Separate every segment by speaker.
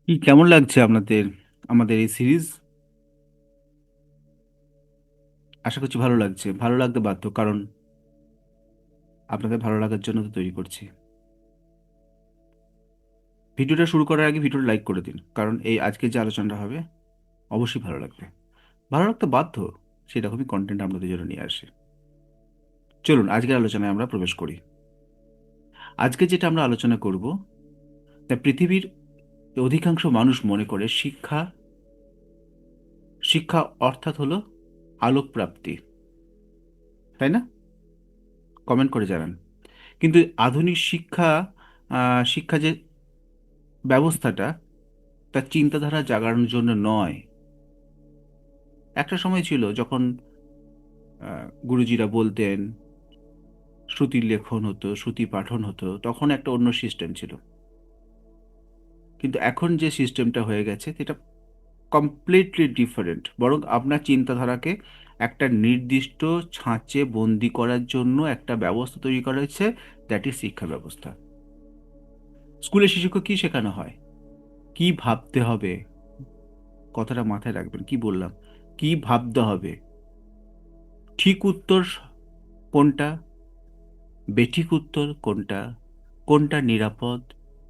Speaker 1: কি কেমন লাগছে আপনাদের আমাদের এই সিরিজ? আশা করছি ভালো লাগছে। ভালো লাগতে বাধ্য, কারণ আপনাদের ভালো লাগার জন্য তো তৈরি করছি। ভিডিওটা শুরু করার আগে ভিডিওটা লাইক করে দিন, কারণ এই আজকে যে আলোচনাটা হবে অবশ্যই ভালো লাগবে। ভালো লাগতে বাধ্য, সেরকমই কন্টেন্ট আপনাদের জন্য নিয়ে আসি। চলুন আজকের আলোচনায় আমরা প্রবেশ করি। আজকে যেটা আমরা আলোচনা করব, তা পৃথিবীর অধিকাংশ মানুষ মনে করে শিক্ষা শিক্ষা অর্থাৎ হলো আলোক প্রাপ্তি, তাই না? কমেন্ট করে জানান। কিন্তু আধুনিক শিক্ষা যে ব্যবস্থাটা, তার চিন্তাধারা জাগানোর জন্য নয়। একটা সময় ছিল যখন গুরুজিরা বলতেন, শ্রুতি লেখন হতো, শ্রুতি পাঠন হতো, তখন একটা অন্য সিস্টেম ছিল। কিন্তু এখন যে সিস্টেমটা হয়ে গেছে সেটা কমপ্লিটলি ডিফারেন্ট। বরং আপনার চিন্তাধারাকে একটা নির্দিষ্ট ছাঁচে বন্দি করার জন্য একটা ব্যবস্থা তৈরি করা হয়েছে, দ্যাট ইজ শিক্ষা ব্যবস্থা। স্কুলে শিশুকে কি শেখানো হয়? কি ভাবতে হবে? কথাটা মাথায় রাখবেন, কি বললাম? কি ভাবতে হবে, ঠিক উত্তর কোনটা, বেঠিক উত্তর কোনটা, কোনটা নিরাপদ,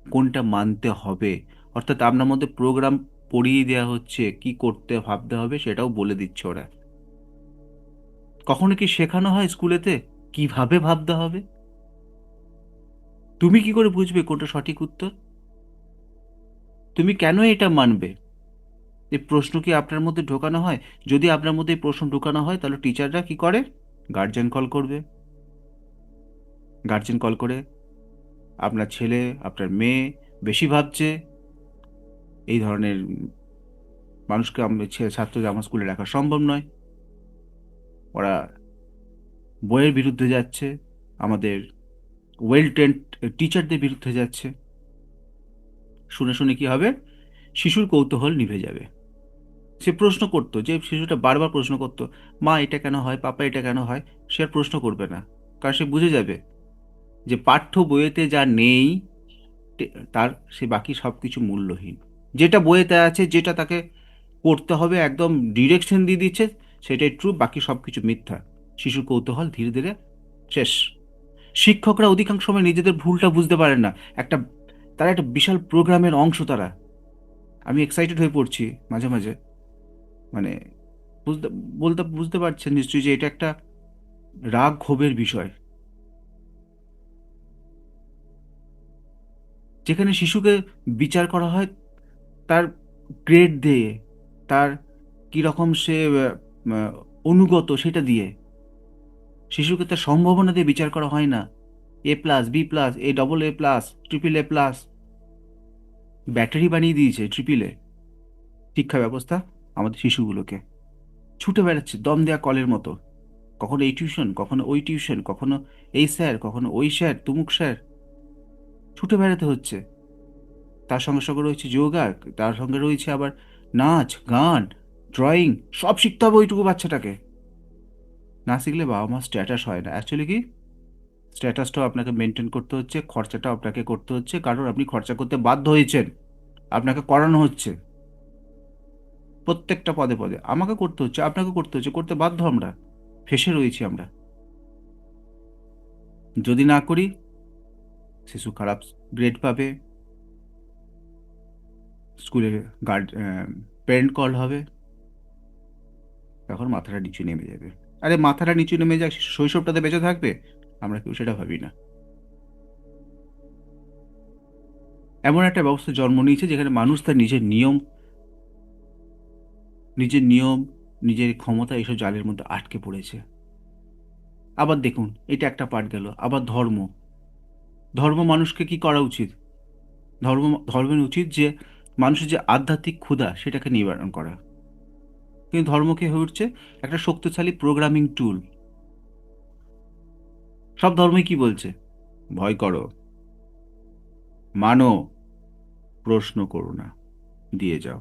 Speaker 1: কোনটা মানতে হবে। অর্থাৎ আপনার মধ্যে প্রোগ্রাম পড়িয়ে দেওয়া হচ্ছে, কি করতে ভাবতে হবে সেটাও বলে দিচ্ছে ওরা। কখনো কি শেখানো হয় স্কুলেতে কিভাবে ভাবতে হবে? তুমি কি করে বুঝবে কোনটা সঠিক উত্তর? তুমি কেন এটা মানবে? এই প্রশ্ন কি আপনার মধ্যে ঢোকানো হয়? যদি আপনার মধ্যে এই প্রশ্ন ঢোকানো হয়, তাহলে টিচাররা কি করে? গার্জেন কল করবে। গার্জেন কল করে, আপনার ছেলে, আপনার মেয়ে বেশি ভাবছে, এই ধরনের মানুষকে ছাত্রদের আমার স্কুলে রাখা সম্ভব নয়, ওরা বইয়ের বিরুদ্ধে যাচ্ছে, আমাদের ওয়েল ট্রেন্ড টিচারদের বিরুদ্ধে যাচ্ছে। শুনে শুনে কি হবে? শিশুর কৌতূহল নিভে যাবে। সে প্রশ্ন করতো, যে শিশুটা বারবার প্রশ্ন করতো, মা এটা কেন হয়, পাপা এটা কেন হয়, সে আর প্রশ্ন করবে না। কারণ সে বুঝে যাবে যে পাঠ্য বইয়েতে যা নেই, তার সে বাকি সব কিছু মূল্যহীন। যেটা বইয়েতে আছে, যেটা তাকে করতে হবে, একদম ডিরেকশন দিয়ে দিচ্ছে, সেটাই ট্রু, বাকি সব কিছু মিথ্যা। শিশুর কৌতূহল ধীরে ধীরে শেষ। শিক্ষকরা অধিকাংশ সময় নিজেদের ভুলটা বুঝতে পারেন না। একটা তারা একটা বিশাল প্রোগ্রামের অংশ তারা। আমি এক্সাইটেড হয়ে পড়ছি মাঝে মাঝে, মানে বুঝতে বুঝতে পারছেন নিশ্চয়ই যে এটা একটা রাগ ক্ষোভের বিষয়, যেখানে শিশুকে বিচার করা হয় তার গ্রেড দিয়ে, তার কিরকম সে আহ, অনুগত সেটা দিয়ে। শিশুকে তার সম্ভাবনা দিয়ে বিচার করা হয় না। A+, B+, AA+, AAA+, battery বানিয়ে দিয়েছে ট্রিপল A শিক্ষা ব্যবস্থা আমাদের শিশুগুলোকে। ছুটে বেড়াচ্ছে দম দেয়া কলের মতো, কখনো এই টিউশন, কখনো ওই টিউশন, কখনো এই স্যার, কখনো ওই স্যার, তুমুক স্যার, ছুটে বেড়াতে হচ্ছে। তার সঙ্গে সঙ্গে রয়েছে যোগা, তার সঙ্গে রয়েছে আবার নাচ, গান, ড্রয়িং, সব শিখতে হবে ওইটুকু বাচ্চাটাকে। না শিখলে বাবা মা স্ট্যাটাস হয় না। অ্যাকচুয়ালি কি, স্ট্যাটাসটাও আপনাকে মেনটেন করতে হচ্ছে, খরচাটাও আপনাকে করতে হচ্ছে, কারণ আপনি খরচা করতে বাধ্য হয়েছেন, আপনাকে করানো হচ্ছে। প্রত্যেকটা পদে পদে আমাকে করতে হচ্ছে, আপনাকে করতে হচ্ছে, করতে বাধ্য আমরা, ফেঁসে রয়েছি আমরা। যদি না করি, শিশু খারাপ গ্রেড পাবে, স্কুলে গার্ড প্যারেন্ট কল হবে, তখন মাথাটা নিচু নেমে যাবে। আরে মাথাটা নিচু নেমে যাক, শৈশবটাতে বেঁচে থাকবে? আমরা কেউ সেটা ভাবি না। এমন একটা ব্যবস্থা জন্ম নিয়েছে যেখানে মানুষ তার নিজের নিয়ম, নিজের ক্ষমতা এইসব জালের মধ্যে আটকে পড়েছে। আবার দেখুন, এটা একটা পার্ট গেল। আবার ধর্ম। ধর্ম মানুষকে কি করা উচিত? ধর্ম ধর্মের উচিত যে মানুষের যে আধ্যাত্মিক ক্ষুধা সেটাকে নিবারণ করা। কিন্তু ধর্মকে হয়ে উঠছে একটা শক্তিশালী প্রোগ্রামিং টুল। সব ধর্মই কি বলছে? ভয় করো, মানো, প্রশ্ন করো না, দিয়ে যাও।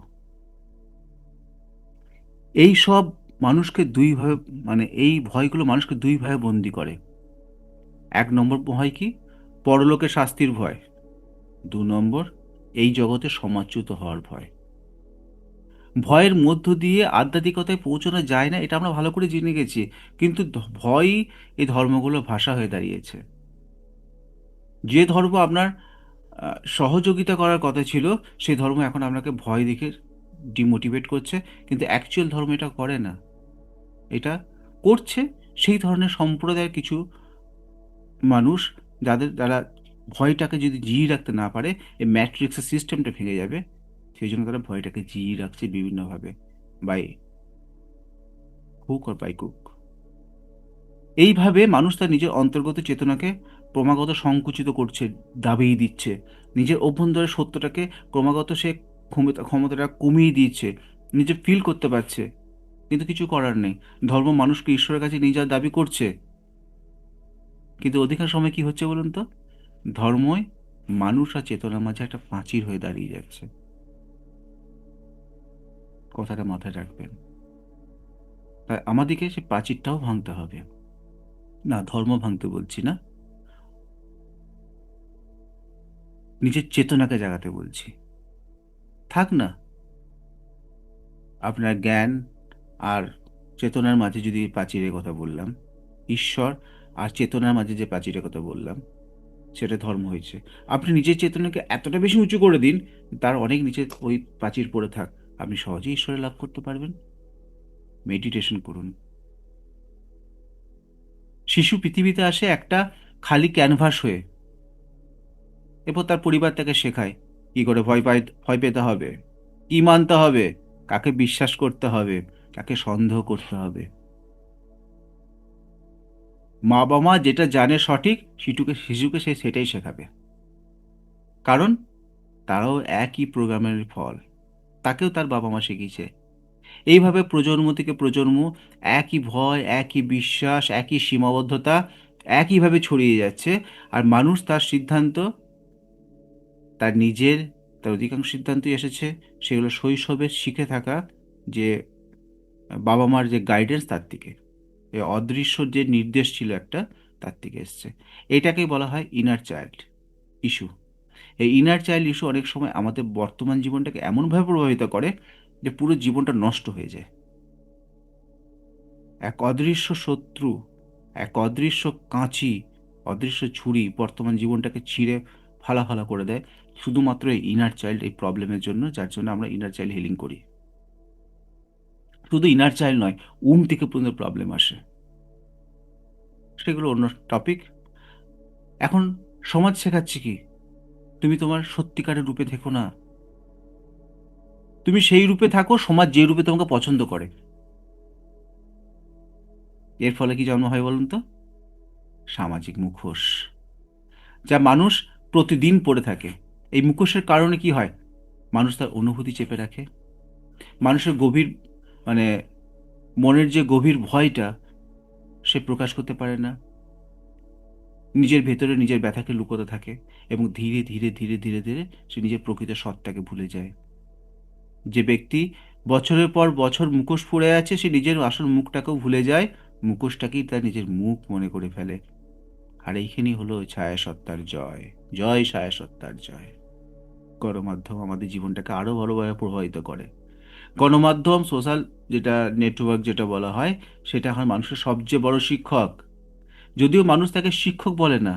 Speaker 1: এই সব মানুষকে দুইভাবে, মানে এই ভয়গুলো মানুষকে দুইভাবে বন্দি করে। এক নম্বর ভয় কি? পরলোকে শাস্তির ভয়। 2 নম্বর, এই জগতে সমাজচ্যুত হওয়ার ভয়। ভয়ের মধ্য দিয়ে আধ্যাত্মিকতায় পৌঁছানো যায় না, এটা আমরা ভালো করে জেনে গেছি। কিন্তু ভয়ই এই ধর্মগুলোর ভাষা হয়ে দাঁড়িয়েছে। যে ধর্ম আপনার সহযোগিতা করার কথা ছিল, সেই ধর্ম এখন আপনাকে ভয় দেখে ডিমোটিভেট করছে। কিন্তু অ্যাকচুয়াল ধর্ম এটা করে না। এটা করছে সেই ধরনের সম্প্রদায়ের কিছু মানুষ, যারা ভয়টাকে যদি জিইয়ে রাখতে না পারে, এই ম্যাট্রিক্সের সিস্টেমটা ভেঙে যাবে। সেই জন্য তারা ভয়টাকে জিইয়ে রাখছে বিভিন্নভাবে, বাই হুক অর বাই কুক। এইভাবে মানুষ তার নিজের অন্তর্গত চেতনাকে ক্রমাগত সংকুচিত করছে, দাবিয়ে দিচ্ছে। নিজের অভ্যন্তরের সত্যটাকে ক্রমাগত সে ক্ষমতাটা কমিয়ে দিচ্ছে। নিজে ফিল করতে পারছে, কিন্তু কিছু করার নেই। ধর্ম মানুষকে ঈশ্বরের কাছে নিয়ে যাওয়ার দাবি করছে, কিন্তু অধিকাংশ সময় কি হচ্ছে বলুন তো? ধর্মই মানুষ আর চেতনার মাঝে একটা প্রাচীর হয়ে দাঁড়িয়ে যাচ্ছে। কথাটা মাথায় রাখবেন। তাই আমাদেরকে সে প্রাচীরটাও ভাঙতে হবে। না, ধর্ম ভাঙতে বলছি না, নিজের চেতনাকে জাগাতে বলছি। থাক না, আপনার জ্ঞান আর চেতনার মাঝে যদি প্রাচীরের কথা বললাম, ঈশ্বর আর চেতনার মাঝে যে প্রাচীরের কথা বললাম, সেটা ধর্ম হয়েছে। আপনি নিজের চেতনাকে এতটা বেশি উঁচু করে দিন, তার অনেক নিচে ওই প্রাচীর পড়ে থাক, আপনি সহজেই ঈশ্বরে লাভ করতে পারবেন। মেডিটেশন করুন। শিশু পৃথিবীতে আসে একটা খালি ক্যানভাস হয়ে, এরপর তার পরিবার তাকে শেখায় কি করে ভয় পেতে হবে, কি মানতে হবে, কাকে বিশ্বাস করতে হবে, কাকে সন্দেহ করতে হবে। মা বাবা যেটা জানে সঠিক, শিশুকে সে সেটাই শেখাবে। কারণ তারাও একই প্রোগ্রামের ফল, তাকেও তার বাবা মা শিখিয়েছে। এইভাবে প্রজন্ম থেকে প্রজন্ম একই ভয়, একই বিশ্বাস, একই সীমাবদ্ধতা একইভাবে ছড়িয়ে যাচ্ছে। আর মানুষ তার সিদ্ধান্ত, তার নিজের, তার অধিকাংশ সিদ্ধান্তই এসেছে সেগুলো শৈশবে শিখে থাকা যে বাবা মার যে গাইডেন্স, তার থেকে, এই অদৃশ্য যে নির্দেশ ছিল একটা, তার থেকে এসছে। এটাকেই বলা হয় ইনার চাইল্ড ইস্যু। এই ইনার চাইল্ড ইস্যু অনেক সময় আমাদের বর্তমান জীবনটাকে এমনভাবে প্রভাবিত করে যে পুরো জীবনটা নষ্ট হয়ে যায়। এক অদৃশ্য শত্রু, এক অদৃশ্য কাঁচি, অদৃশ্য ছুরি বর্তমান জীবনটাকে ছিঁড়ে ফালা করে দেয়, শুধুমাত্র এই ইনার চাইল্ড এই প্রবলেমের জন্য, যার জন্য আমরা ইনার চাইল্ড হিলিং করি। শুধু ইনার চাইল্ড নয়, থেকে পর্যন্ত প্রবলেম আসে, সেগুলো অন্য টপিক। এখন সমাজ শেখাচ্ছে কি? তুমি তোমার সত্যিকারের রূপে থেকো না, তুমি সেই রূপে থাকো সমাজ যে রূপে তোমাকে পছন্দ করে। এর ফলে কি জন্ম হয় বলুন তো? সামাজিক মুখোশ, যা মানুষ প্রতিদিন পড়ে থাকে। এই মুখোশের কারণে কি হয়? মানুষ তার অনুভূতি চেপে রাখে। মানুষের গভীর, মানে মনের যে গভীর ভয়টা, সে প্রকাশ করতে পারে না। নিজের ভেতরে নিজের ব্যথাকে লুকোতে থাকে, এবং ধীরে ধীরে ধীরে ধীরে ধীরে সে নিজের প্রকৃত সত্তাকে ভুলে যায়। যে ব্যক্তি বছরের পর বছর মুখোশ পরে আছে, সে নিজের আসল মুখটাকেও ভুলে যায়, মুখোশটাকেই তার নিজের মুখ মনে করে ফেলে। আর এইখানেই হলো ছায়া সত্তার জয়। জয় ছায়া সত্তার জয়। গণমাধ্যম আমাদের জীবনটাকে আরো বড়ভাবে প্রভাবিত করে। গণমাধ্যম, সোশ্যাল যেটা নেটওয়ার্ক যেটা বলা হয়, সেটা এখন মানুষের সবচেয়ে বড় শিক্ষক। যদিও মানুষ তাকে শিক্ষক বলে না,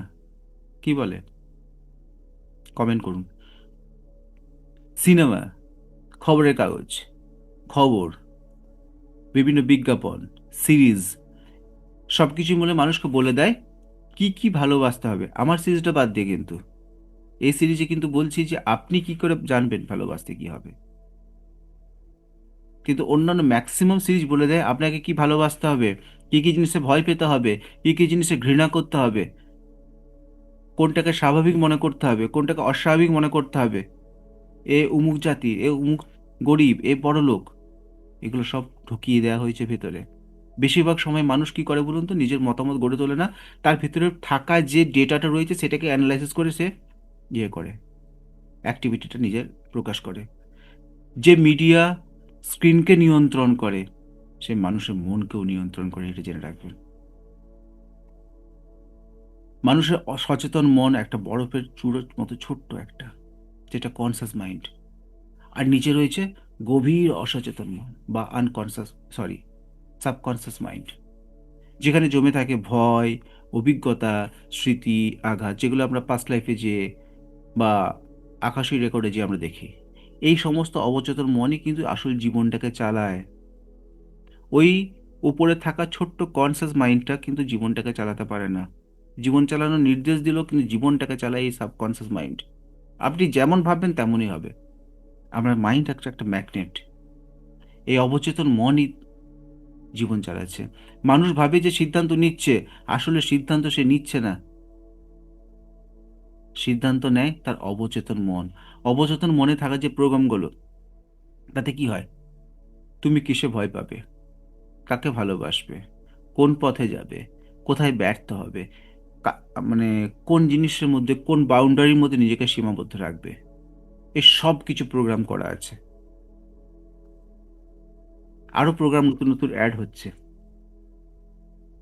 Speaker 1: কি বলে? কমেন্ট করুন। সিনেমা, খবরের কাগজ, খবর, বিভিন্ন বিজ্ঞাপন, সিরিজ, সবকিছু মিলে মানুষকে বলে দেয় কি কি ভালোবাসতে হবে। আমার সিরিজটা বাদ দিয়ে কিন্তু, এই সিরিজে কিন্তু বলছি যে আপনি কি করে জানবেন ভালোবাসতে কি হবে। কিন্তু অন্যান্য ম্যাক্সিমাম সিরিজ বলে দেয় আপনাকে কি ভালোবাসতে হবে, কি কি জিনিসে ভয় পেতে হবে, কি কি জিনিসে ঘৃণা করতে হবে, কোনটাকে স্বাভাবিক মনে করতে হবে, কোনটাকে অস্বাভাবিক মনে করতে হবে। এ উমুক জাতি, এ উমুক গরিব, এ বড়লোক, এগুলো সব ঢুকিয়ে দেওয়া হয়েছে ভেতরে। বেশিরভাগ সময় মানুষ কি করে বলুন তো? নিজের মতামত গড়ে তোলে না, তার ভিতরে থাকা যে ডেটাটা রয়েছে সেটাকে অ্যানালাইসিস করে সে ইয়ে করে, অ্যাক্টিভিটিটা নিজের প্রকাশ করে। যে মিডিয়া স্ক্রিনকে নিয়ন্ত্রণ করে, সে মানুষের মনকেও নিয়ন্ত্রণ করে, এটা জেনে রাখবেন। মানুষের অসচেতন মন একটা বরফের চূড়োর মতো ছোট্ট একটা, যেটা কনসাস মাইন্ড। আর নিচে রয়েছে গভীর অসচেতন মন বা আনকনসাস, সরি, সাবকনসাস মাইন্ড, যেখানে জমে থাকে ভয়, অভিজ্ঞতা, স্মৃতি, আঘাত, যেগুলো আমরা পাস্ট লাইফে যে বা আকাশী রেকর্ডে যে আমরা দেখি। এই সমস্ত অবচেতন মনই কিন্তু আসল জীবনটাকে চালায়। ওই উপরে থাকা ছোট্ট কনসাস মাইন্ডটা কিন্তু জীবনটাকে চালাতে পারে না। জীবন চালানোর নির্দেশ দিলেও কিন্তু জীবনটাকে চালায় এই সাবকনসাস মাইন্ড। আপনি যেমন ভাববেন তেমনই হবে। আপনার মাইন্ড একটা একটা ম্যাগনেট। এই অবচেতন মনই জীবন চালাচ্ছে। মানুষ ভাবে যে সিদ্ধান্ত নিচ্ছে, আসলে সিদ্ধান্ত সে নিচ্ছে না। সিদ্ধান্ত নেয় তার অবচেতন মন। অবচেতন মনে থাকা যে প্রোগ্রামগুলো, তাতে কি হয়? তুমি কিসে ভয় পাবে, কাকে ভালোবাসবে, কোন পথে যাবে, কোথায় ব্যর্থ হবে, মানে কোন জিনিসের মধ্যে, কোন বাউন্ডারির মধ্যে নিজেকে সীমাবদ্ধ রাখবে, এই সব কিছু প্রোগ্রাম করা আছে। আরো প্রোগ্রাম নতুন নতুন অ্যাড হচ্ছে।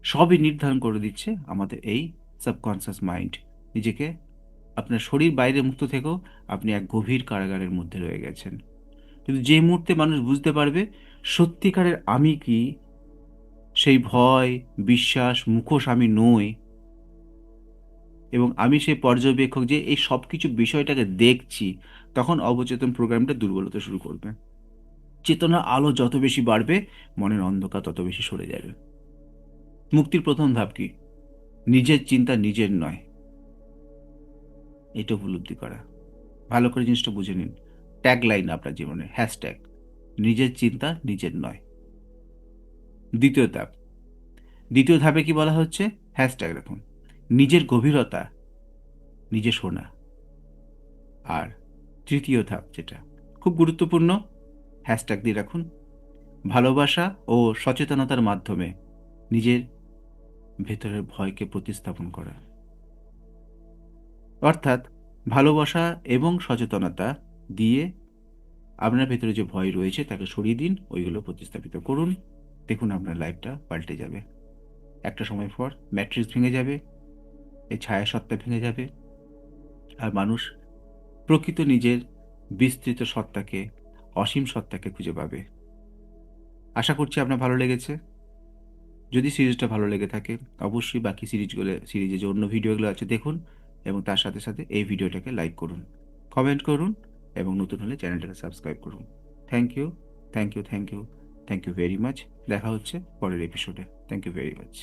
Speaker 1: সবই নির্ধারণ করে দিচ্ছে আমাদের এই সাবকনসিয়াস মাইন্ড। নিজেকে, আপনার শরীর বাইরে মুক্ত থেকেও আপনি এক গভীর কারাগারের মধ্যে রয়ে গেছেন। কিন্তু যে মুহূর্তে মানুষ বুঝতে পারবে সত্যিকারের আমি কি, সেই ভয়, বিশ্বাস, মুখোশ আমি নই, এবং আমি সেই পর্যবেক্ষক যে এই সব কিছু বিষয়টাকে দেখছি, তখন অবচেতন প্রোগ্রামটা দুর্বলতা শুরু করবে। চেতনার আলো যত বেশি বাড়বে, মনের অন্ধকার তত বেশি সরে যাবে। মুক্তির প্রথম ধাপ কি? নিজের চিন্তা নিজের নয়, এটা উপলব্ধি করা। ভালো করে জিনিসটা বুঝে নিন। ট্যাগ লাইন আপনার জীবনে, হ্যাশট্যাগ নিজের চিন্তা নিজের নয়। দ্বিতীয় ধাপ, দ্বিতীয় ধাপে কি বলা হচ্ছে? হ্যাশট্যাগ রাখুন, নিজের গভীরতা নিজে শোনা। আর তৃতীয় ধাপ, যেটা খুব গুরুত্বপূর্ণ, হ্যাশট্যাগ দিয়ে রাখুন, ভালোবাসা ও সচেতনতার মাধ্যমে নিজের ভেতরের ভয়কে প্রতিস্থাপন করা। অর্থাৎ ভালোবাসা এবং সচেতনতা দিয়ে আপনার ভেতরে যে ভয় রয়েছে তাকে সরিয়ে দিন, ওইগুলো প্রতিস্থাপিত করুন। দেখুন আপনার লাইফটা পাল্টে যাবে। একটা সময় পর ম্যাট্রিক্স ভেঙে যাবে, এই ছায়া সত্তা ভেঙে যাবে, আর মানুষ প্রকৃত নিজের বিস্তৃত সত্তাকে, অসীম সত্তাকে খুঁজে পাবে। আশা করছি আপনার ভালো লেগেছে। যদি সিরিজটা ভালো লেগে থাকে, অবশ্যই বাকি সিরিজে যে অন্য ভিডিওগুলো আছে দেখুন, এবং তার সাথে সাথে এই ভিডিওটাকে লাইক করুন, কমেন্ট করুন, এবং নতুন হলে চ্যানেলটাকে সাবস্ক্রাইব করুন। Thank you, thank you, thank you, thank you very much. দেখা হচ্ছে পরের এপিসোডে। Thank you very much.